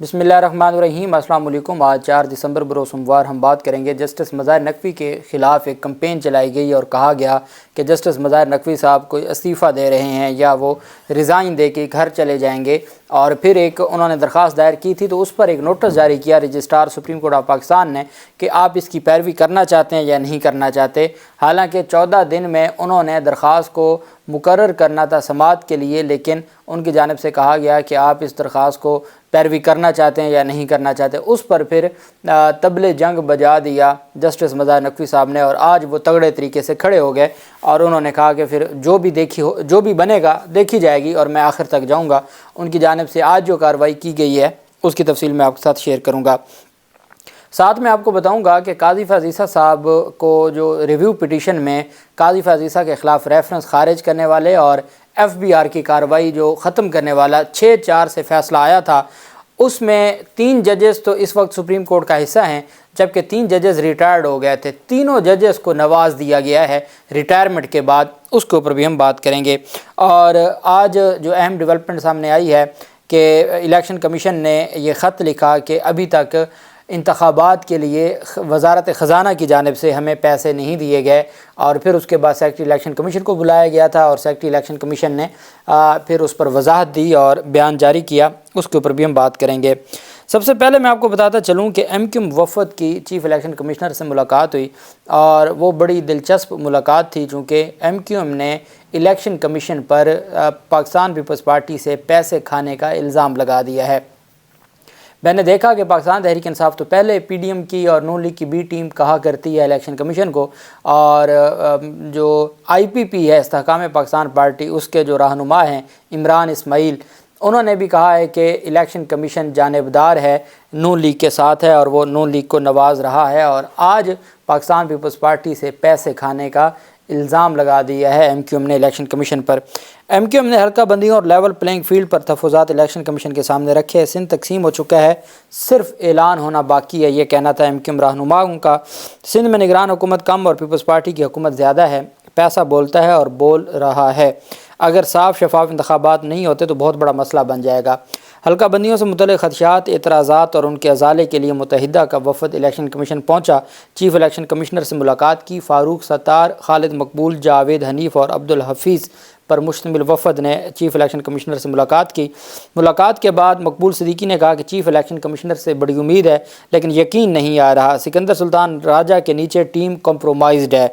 بسم اللہ الرحمن الرحیم۔ السلام علیکم۔ آج 4 دسمبر بروز سوموار ہم بات کریں گے جسٹس مظاہر نقوی کے خلاف ایک کمپین چلائی گئی اور کہا گیا کہ جسٹس مظاہر نقوی صاحب کوئی استعفیٰ دے رہے ہیں یا وہ ریزائن دے کے گھر چلے جائیں گے، اور پھر ایک انہوں نے درخواست دائر کی تھی تو اس پر ایک نوٹس جاری کیا registrar supreme court of Pakistan نے کہ آپ اس کی پیروی کرنا چاہتے ہیں یا نہیں کرنا چاہتے۔ حالانکہ 14 دن میں انہوں نے درخواست کو مقرر کرنا تھا سماعت کے لیے، لیکن ان کی جانب سے کہا گیا کہ آپ اس درخواست کو پیروی کرنا چاہتے ہیں یا نہیں کرنا چاہتے۔ اس پر پھر طبل جنگ بجا دیا جسٹس مظاہر نقوی صاحب نے، اور آج وہ تگڑے طریقے سے کھڑے ہو گئے اور انہوں نے کہا کہ پھر جو بھی بنے گا دیکھی جائے گی اور میں آخر تک جاؤں گا۔ ان کی جانب سے آج جو کارروائی کی گئی ہے اس کی تفصیل میں آپ کے ساتھ شیئر کروں گا۔ ساتھ میں آپ کو بتاؤں گا کہ قاضی فیاض عیسیٰ صاحب کو جو ریویو پٹیشن میں قاضی فیاض عیسیٰ کے خلاف ریفرنس خارج کرنے والے اور FBR کی کارروائی جو ختم کرنے والا 6-4 سے فیصلہ آیا تھا، اس میں 3 ججز تو اس وقت سپریم کورٹ کا حصہ ہیں، جبکہ 3 ججز ریٹائرڈ ہو گئے تھے۔ تینوں ججز کو نواز دیا گیا ہے ریٹائرمنٹ کے بعد، اس کے اوپر بھی ہم بات کریں گے۔ اور آج جو اہم ڈیولپمنٹ سامنے آئی ہے کہ الیکشن کمیشن نے یہ خط لکھا کہ ابھی تک انتخابات کے لیے وزارت خزانہ کی جانب سے ہمیں پیسے نہیں دیے گئے، اور پھر اس کے بعد سیکریٹری الیکشن کمیشن کو بلایا گیا تھا اور سیکریٹری الیکشن کمیشن نے پھر اس پر وضاحت دی اور بیان جاری کیا، اس کے اوپر بھی ہم بات کریں گے۔ سب سے پہلے میں آپ کو بتاتا چلوں کہ MQ وفد کی چیف الیکشن کمشنر سے ملاقات ہوئی، اور وہ بڑی دلچسپ ملاقات تھی چونکہ MQ نے الیکشن کمیشن پر پاکستان پیپلز پارٹی سے پیسے کھانے کا الزام لگا دیا ہے۔ میں نے دیکھا کہ پاکستان تحریک انصاف تو پہلے PDM کی اور نون لیگ کی B ٹیم کہا کرتی ہے الیکشن کمیشن کو، اور جو IPP ہے استحکام پاکستان پارٹی، اس کے جو رہنما ہیں عمران اسماعیل، انہوں نے بھی کہا ہے کہ الیکشن کمیشن جانبدار ہے، نون لیگ کے ساتھ ہے اور وہ نون لیگ کو نواز رہا ہے، اور آج پاکستان پیپلز پارٹی سے پیسے کھانے کا الزام لگا دیا ہے MQ نے الیکشن کمیشن پر۔ MQ نے حلقہ بندیوں اور لیول پلینگ فیلڈ پر تحفظات الیکشن کمیشن کے سامنے رکھے۔ سندھ تقسیم ہو چکا ہے، صرف اعلان ہونا باقی ہے، یہ کہنا تھا MQ رہنماؤں کا۔ سندھ میں نگران حکومت کم اور پیپلز پارٹی کی حکومت زیادہ ہے، پیسہ بولتا ہے اور بول رہا ہے، اگر صاف شفاف انتخابات نہیں ہوتے تو بہت بڑا مسئلہ بن جائے گا۔ حلقہ بندیوں سے متعلق خدشات، اعتراضات اور ان کے ازالے کے لیے متحدہ کا وفد الیکشن کمیشن پہنچا۔ چیف الیکشن کمشنر سے ملاقات کی۔ فاروق ستار، خالد مقبول، جاوید حنیف اور عبدالحفیظ پر مشتمل وفد نے چیف الیکشن کمشنر سے ملاقات کی۔ ملاقات کے بعد مقبول صدیقی نے کہا کہ چیف الیکشن کمشنر سے بڑی امید ہے لیکن یقین نہیں آ رہا، سکندر سلطان راجہ کے نیچے ٹیم کمپرومائزڈ ہے۔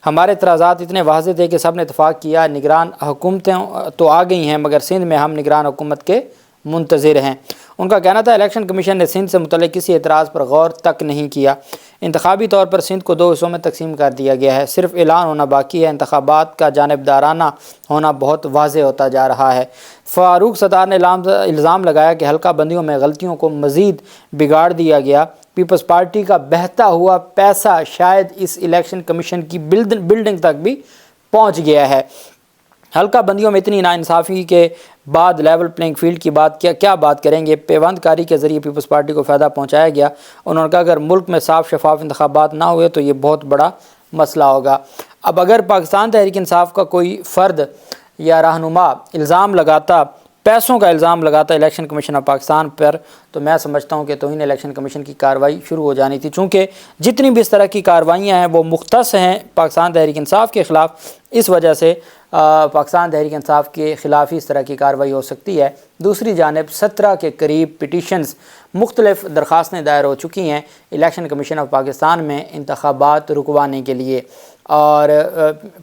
ہمارے اعتراضات اتنے واضح تھے کہ سب نے اتفاق کیا، نگران حکومتیں تو آ گئی ہیں مگر سندھ میں ہم نگران حکومت کے منتظر ہیں۔ ان کا کہنا تھا الیکشن کمیشن نے سندھ سے متعلق کسی اعتراض پر غور تک نہیں کیا۔ انتخابی طور پر سندھ کو 2 حصوں میں تقسیم کر دیا گیا ہے، صرف اعلان ہونا باقی ہے، انتخابات کا جانبدارانہ ہونا بہت واضح ہوتا جا رہا ہے۔ فاروق ستار نے الزام لگایا کہ حلقہ بندیوں میں غلطیوں کو مزید بگاڑ دیا گیا، پیپلز پارٹی کا بہتا ہوا پیسہ شاید اس الیکشن کمیشن کی بلڈنگ تک بھی پہنچ گیا ہے۔ حلقہ بندیوں میں اتنی ناانصافی کے بعد لیول پلینگ فیلڈ کی بات کیا بات کریں گے؟ پیوند کاری کے ذریعے پیپلز پارٹی کو فائدہ پہنچایا گیا۔ انہوں نے کہا اگر ملک میں صاف شفاف انتخابات نہ ہوئے تو یہ بہت بڑا مسئلہ ہوگا۔ اب اگر پاکستان تحریک انصاف کا کوئی فرد یا رہنما الزام لگاتا، پیسوں کا الزام لگاتا الیکشن کمیشن آف پاکستان پر، تو میں سمجھتا ہوں کہ توہین الیکشن کمیشن کی کارروائی شروع ہو جانی تھی، چونکہ جتنی بھی اس طرح کی کارروائیاں ہیں وہ مختص ہیں پاکستان تحریک انصاف کے خلاف، اس وجہ سے پاکستان تحریک انصاف کے خلاف ہی اس طرح کی کارروائی ہو سکتی ہے۔ دوسری جانب 17 کے قریب پٹیشنز، مختلف درخواستیں دائر ہو چکی ہیں الیکشن کمیشن آف پاکستان میں انتخابات رکوانے کے لیے، اور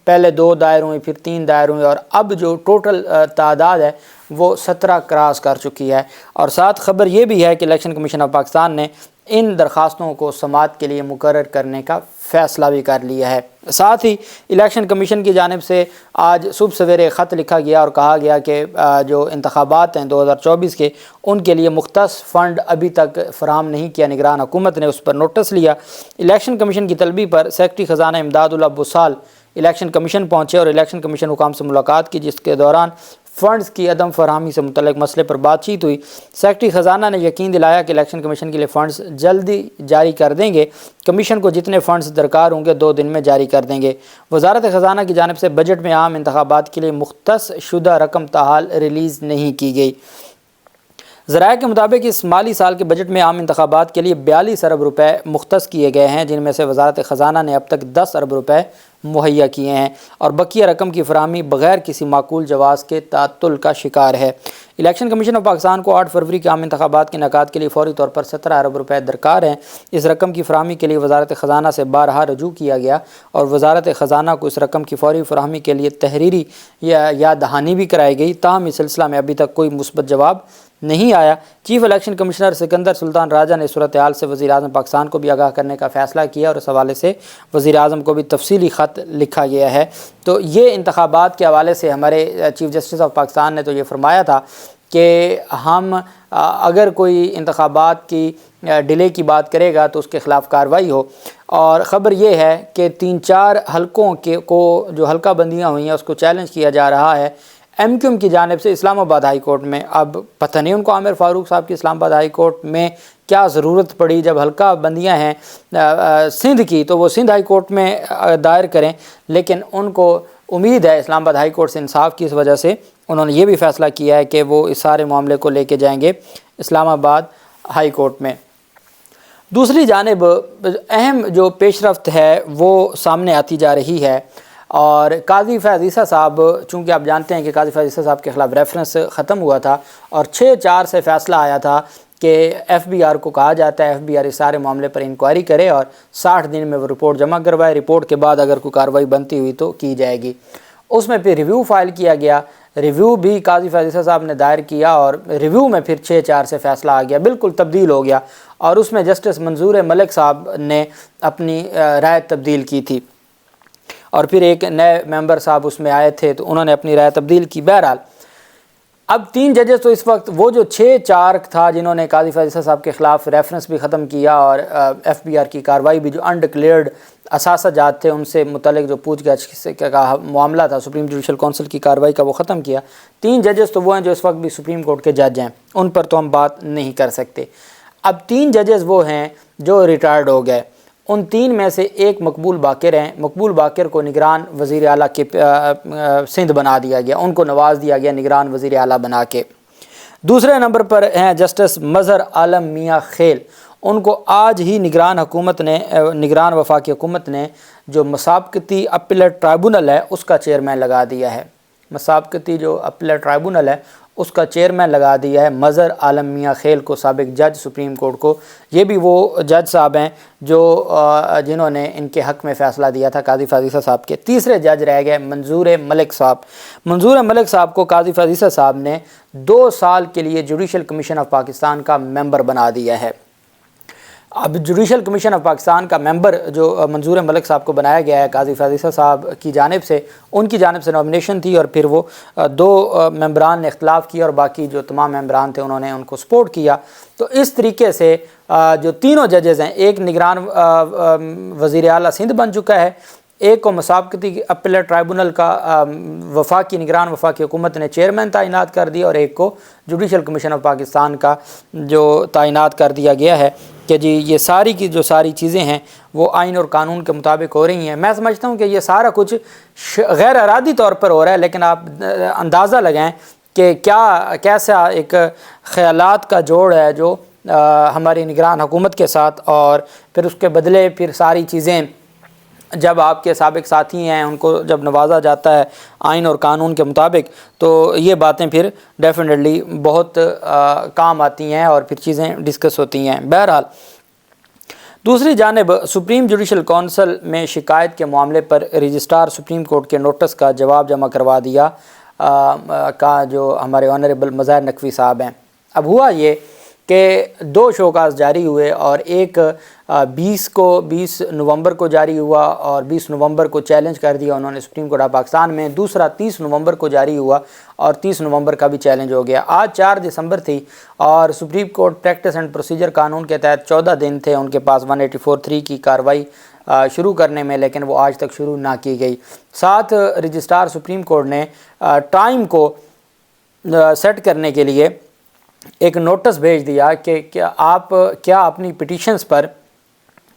پہلے 2 دائر ہوئے، پھر 3 دائر ہوئے، اور اب جو ٹوٹل تعداد ہے وہ 17 کراس کر چکی ہے۔ اور ساتھ خبر یہ بھی ہے کہ الیکشن کمیشن آف پاکستان نے ان درخواستوں کو سماعت کے لیے مقرر کرنے کا فیصلہ بھی کر لیا ہے۔ ساتھ ہی الیکشن کمیشن کی جانب سے آج صبح سویرے خط لکھا گیا اور کہا گیا کہ جو انتخابات ہیں 2024 کے، ان کے لیے مختص فنڈ ابھی تک فراہم نہیں کیا، نگران حکومت نے اس پر نوٹس لیا۔ الیکشن کمیشن کی طلبی پر سیکریٹری خزانہ امداد اللہ بسال الیکشن کمیشن پہنچے اور الیکشن کمیشن حکام سے ملاقات کی، جس کے دوران فنڈز کی عدم فراہمی سے متعلق مسئلے پر بات چیت ہوئی۔ سیکریٹری خزانہ نے یقین دلایا کہ الیکشن کمیشن کے لیے فنڈز جلدی جاری کر دیں گے، کمیشن کو جتنے فنڈز درکار ہوں گے 2 دن میں جاری کر دیں گے۔ وزارت خزانہ کی جانب سے بجٹ میں عام انتخابات کے لیے مختص شدہ رقم تاحال ریلیز نہیں کی گئی۔ ذرائع کے مطابق اس مالی سال کے بجٹ میں عام انتخابات کے لیے 42 ارب روپے مختص کیے گئے ہیں، جن میں سے وزارت خزانہ نے اب تک 10 ارب روپے مہیا کیے ہیں اور بقیہ رقم کی فراہمی بغیر کسی معقول جواز کے تعطل کا شکار ہے۔ الیکشن کمیشن آف پاکستان کو 8 فروری کے عام انتخابات کے انعقاد کے لیے فوری طور پر 17 ارب روپے درکار ہیں۔ اس رقم کی فراہمی کے لیے وزارت خزانہ سے بارہا رجوع کیا گیا اور وزارت خزانہ کو اس رقم کی فوری فراہمی کے لیے تحریری یا دہانی بھی کرائی گئی، تاہم اس سلسلہ میں ابھی تک کوئی مثبت جواب نہیں آیا۔ چیف الیکشن کمشنر سکندر سلطان راجہ نے صورتحال سے وزیر اعظم پاکستان کو بھی آگاہ کرنے کا فیصلہ کیا اور اس حوالے سے وزیر اعظم کو بھی تفصیلی خط لکھا گیا ہے۔ تو یہ انتخابات کے حوالے سے ہمارے چیف جسٹس آف پاکستان نے تو یہ فرمایا تھا کہ ہم اگر کوئی انتخابات کی ڈیلے کی بات کرے گا تو اس کے خلاف کارروائی ہو، اور خبر یہ ہے کہ 3-4 حلقوں کو جو حلقہ بندیاں ہوئی ہیں اس کو چیلنج کیا جا رہا ہے ایم کیو ایم کی جانب سے اسلام آباد ہائی کورٹ میں۔ اب پتہ نہیں ان کو عامر فاروق صاحب کی اسلام آباد ہائی کورٹ میں کیا ضرورت پڑی، جب حلقہ بندیاں ہیں سندھ کی تو وہ سندھ ہائی کورٹ میں دائر کریں، لیکن ان کو امید ہے اسلام آباد ہائی کورٹ سے انصاف کی، اس وجہ سے انہوں نے یہ بھی فیصلہ کیا ہے کہ وہ اس سارے معاملے کو لے کے جائیں گے اسلام آباد ہائی کورٹ میں۔ دوسری جانب اہم جو پیش رفت ہے وہ سامنے آتی جا رہی ہے، اور قاضی فیض عیسیٰ صاحب، چونکہ آپ جانتے ہیں کہ قاضی فیض عیسیٰ صاحب کے خلاف ریفرنس ختم ہوا تھا اور 6-4 سے فیصلہ آیا تھا کہ ایف بی آر کو کہا جاتا ہے ایف بی آر اس سارے معاملے پر انکوائری کرے اور 60 دن میں وہ رپورٹ جمع کروائے، رپورٹ کے بعد اگر کوئی کارروائی بنتی ہوئی تو کی جائے گی۔ اس میں پھر ریویو فائل کیا گیا، ریویو بھی قاضی فیض عیسیٰ صاحب نے دائر کیا اور ریویو میں پھر 6-4 سے فیصلہ آ گیا، بالکل تبدیل ہو گیا، اور اس میں جسٹس منظور ملک صاحب نے اپنی رائے تبدیل کی تھی، اور پھر ایک نئے ممبر صاحب اس میں آئے تھے تو انہوں نے اپنی رائے تبدیل کی۔ بہرحال اب 3 ججز تو اس وقت، وہ جو 6-4 تھا جنہوں نے قاضی فیض عیسیٰ صاحب کے خلاف ریفرنس بھی ختم کیا اور ایف بی آر کی کارروائی بھی، جو انڈکلیئرڈ اثاثہ جات تھے ان سے متعلق جو پوچھ گچھ کا معاملہ تھا سپریم جوڈیشل کونسل کی کارروائی کا، وہ ختم کیا۔ 3 ججز تو وہ ہیں جو اس وقت بھی سپریم کورٹ کے جج ہیں، ان پر تو ہم بات نہیں کر سکتے۔ اب 3 ججز وہ ہیں جو ریٹائرڈ ہو گئے، ان 3 میں سے ایک مقبول باقر ہیں۔ مقبول باقر کو نگران وزیر اعلیٰ کے سندھ بنا دیا گیا، ان کو نواز دیا گیا نگران وزیر اعلیٰ بنا کے۔ دوسرے نمبر پر ہیں جسٹس مظہر عالم میاں خیل، ان کو آج ہی نگران وفاقی حکومت نے جو مسابقتی اپیلیٹ ٹرائبونل ہے اس کا چیئرمین لگا دیا ہے۔ مسابقتی جو اپیلیٹ ٹرائبونل ہے اس کا چیئرمین لگا دیا ہے مظہر عالم میاں خیل کو، سابق جج سپریم کورٹ کو۔ یہ بھی وہ جج صاحب ہیں جنہوں نے ان کے حق میں فیصلہ دیا تھا قاضی فیض عیسیٰ صاحب کے۔ تیسرے جج رہ گئے منظور ملک صاحب۔ منظور ملک صاحب کو قاضی فیض عیسیٰ صاحب نے 2 سال کے لیے جوڈیشل کمیشن آف پاکستان کا ممبر بنا دیا ہے۔ اب جوڈیشل کمیشن آف پاکستان کا ممبر جو منظور ملک صاحب کو بنایا گیا ہے قاضی فیض عیسیٰ صاحب کی جانب سے، ان کی جانب سے نامینیشن تھی اور پھر وہ 2 ممبران نے اختلاف کیا اور باقی جو تمام ممبران تھے انہوں نے ان کو سپورٹ کیا۔ تو اس طریقے سے جو تینوں ججز ہیں، ایک نگران وزیر اعلیٰ سندھ بن چکا ہے، ایک کو مسابقتی اپیلیٹ ٹرائبونل کا نگران وفاقی حکومت نے چیئرمین تعینات کر دیا، اور ایک کو جوڈیشل کمیشن آف پاکستان کا جو تعینات کر دیا گیا ہے کہ جی یہ ساری کی جو ساری چیزیں ہیں وہ آئین اور قانون کے مطابق ہو رہی ہیں۔ میں سمجھتا ہوں کہ یہ سارا کچھ غیر ارادی طور پر ہو رہا ہے، لیکن آپ اندازہ لگائیں کہ کیسا ایک خیالات کا جوڑ ہے جو ہماری نگران حکومت کے ساتھ، اور پھر اس کے بدلے پھر ساری چیزیں جب آپ کے سابق ساتھی ہیں ان کو جب نوازا جاتا ہے آئین اور قانون کے مطابق، تو یہ باتیں پھر ڈیفینیٹلی بہت کام آتی ہیں اور پھر چیزیں ڈسکس ہوتی ہیں۔ بہرحال دوسری جانب سپریم جوڈیشل کونسل میں شکایت کے معاملے پر رجسٹرار سپریم کورٹ کے نوٹس کا جواب جمع کروا دیا کا جو ہمارے آنریبل مظاہر نقوی صاحب ہیں۔ اب ہوا یہ کہ 2 شوکاز جاری ہوئے، اور ایک 20 نومبر کو جاری ہوا اور 20 نومبر کو چیلنج کر دیا انہوں نے سپریم کورٹ آف پاکستان میں، دوسرا 30 نومبر کو جاری ہوا اور 30 نومبر کا بھی چیلنج ہو گیا۔ آج 4 دسمبر تھی اور supreme court practice and procedure قانون کے تحت 14 دن تھے ان کے پاس 184(3) کی کارروائی شروع کرنے میں، لیکن وہ آج تک شروع نہ کی گئی۔ ساتھ رجسٹرار سپریم کورٹ نے ٹائم کو سیٹ کرنے کے لیے ایک نوٹس بھیج دیا کہ آپ کیا اپنی پٹیشنز پر